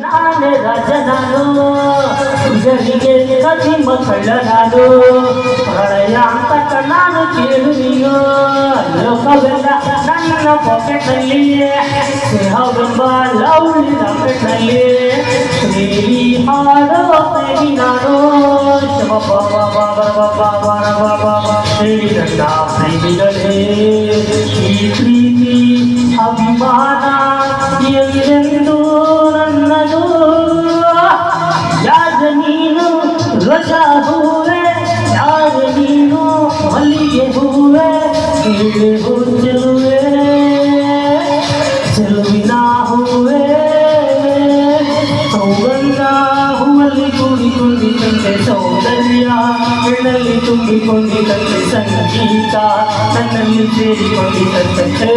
ನಾನೇ ರಾಜ ನಾನು ಜರಿಗೆ ಕದಿ ಮಕ್ಕಳ ನಾನು ಪ್ರಳಯ ಅಂತ ನಾನು ಕೇಳುವಿಯೋ ಲೋಕವೆಲ್ಲ ನನ್ನ ಪಾಕೆಟ್ನಲ್ಲಿ ಸ್ನೇಹವೆಂಬ ಲವ್ಲಿ ರಾಕೆಟ್ನಲ್ಲಿ ಪ್ರೇಮಿ ಮಾಡೋ ಪ್ರೇಮಿ ನಾನು ಪ್ರೇಮಿ ನನ್ನ ಪ್ರೇಮಿಗಳೇ ಈ ಪ್ರೀತಿ ಅಭಿಮಾನ ಎಂದೆಂದು ನನ್ನದು ಯಾಗ ನೀನು ರೋಜಾ ಹೂವೆ ಯಾಗ ನೀನು ಮಲ್ಲಿಗೆ ಹೂವೆ ಹೂ ಚೆಲುವೆ ಚೆಲುವಿನ ಹೂವೆ ಸೌಗಂಧ ಹೂವಲ್ಲಿ ಕೂಡಿಕೊಂಡಿದ್ದಂತೆ ಸೌಂದರ್ಯ ಹೆಣ್ಣಲ್ಲಿ ತುಂಬಿಕೊಂಡಿದ್ದಂತೆ ಸಂಗೀತ ನನ್ನಲ್ಲಿ ಸೇರಿಕೊಂಡಿದ್ದಂತೆ